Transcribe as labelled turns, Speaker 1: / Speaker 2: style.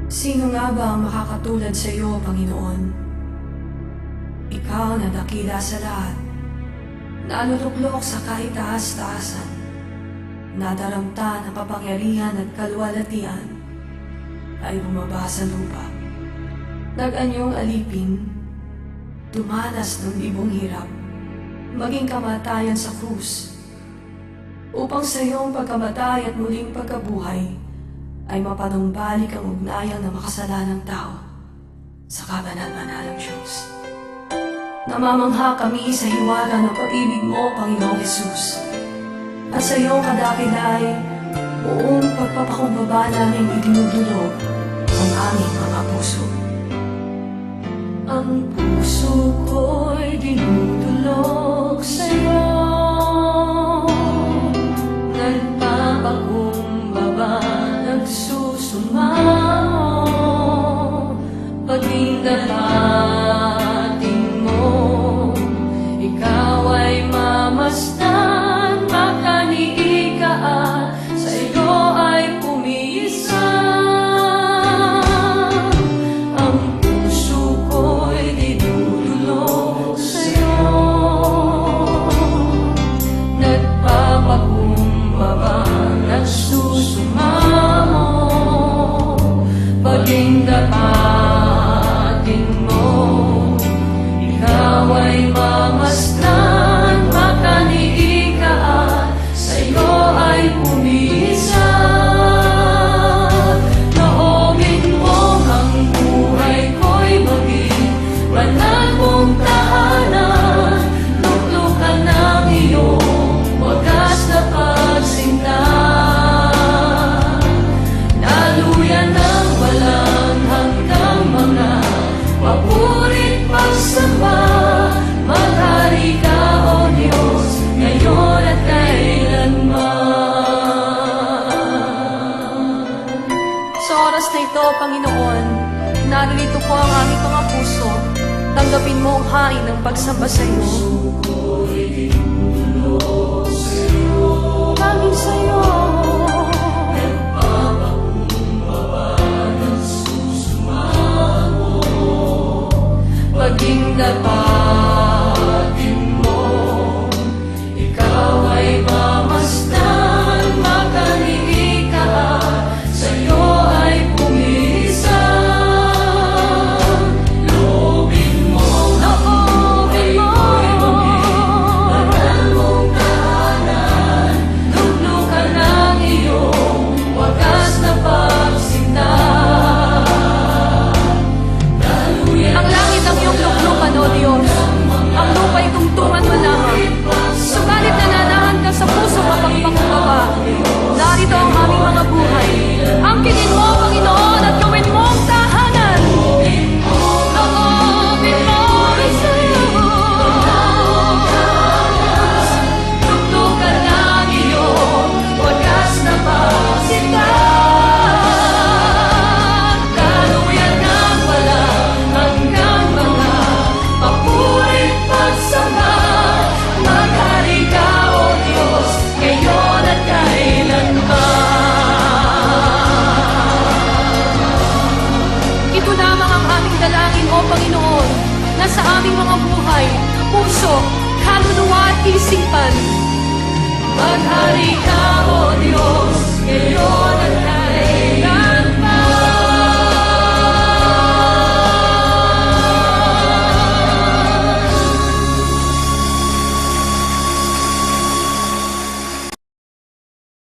Speaker 1: Sino nga ba ang makakatulad sa iyo, Panginoon? Ikaw na dakila sa lahat, naluluklok sa kahitaas-taasan, nadaramta ng kapangyarihan at kaluwalhatian, ay bumaba sa lupa. Nag-anyong alipin, dumanas ng libong hirap, maging kamatayan sa krus, upang sa iyong pagkamatay at muling pagkabuhay ay mapanumbalik ang ugnayang na makasalanang tao sa kabanal-banal ng Diyos. Namamangha kami sa hiwaga ng pag-ibig mo, Panginoong Jesus, at sa iyong kadakilay, buong pagpapakumbaba namin idinudulog ang aming mga puso. Ang puso ko'y dinudulog sa iyo, nagpapakumbaba, nagsusumamo, paging dapatin mo, ikaw ay mamasdan, makaniig ka at sa iyo ay pumisa. Ang puso ko'y dinudulog sa iyo, nagpapakumbaba, nagsusumamo, paging dapatin mo, ikaw ay mamasdan, makaniig ka at sa iyo ay pumisa. Loobin mo ang buhay ko'y maging banal mong tahanan, luklukan ng iyong wagas na pagsinta. Daluyan ng walang hanggang mga papurit pagsamba, maghari ka, O Diyos, ngayon at kailanman. Sa oras na ito, Panginoon, naririto ko ang aming mga puso. Tanggapin mo ang hain ng pagsamba sa iyo. Aming sa iyo. Paging dapatin mo, ikaw ay mamasdan, makaniig ka at sa iyo ay pumisa. Loobin mo ang buhay ko'y maging banal mong tahanan, luklukan ng iyong wagas na pagsinta. Ang langit ang iyong luklukan, O Diyos. Ang lupa'y tungtungan mo lamang. Subalit nananahan ka sa puso mapagpakumbaba. Narito ang aming mga buhay. Angkinin mo, Panginoon, at gawin mo ang tahanan. Loobin mo sa iyo. Luklukan ng iyong wagas na pagsinta. Daluyan ng walang hanggang mga papurit pagsamba, maghari ka, O Diyos, ngayon at kailanman. Ito lamang ang aming dalangin, O Panginoon, na sa aming mga buhay, puso, kaluluwa at isipan, maghari ka,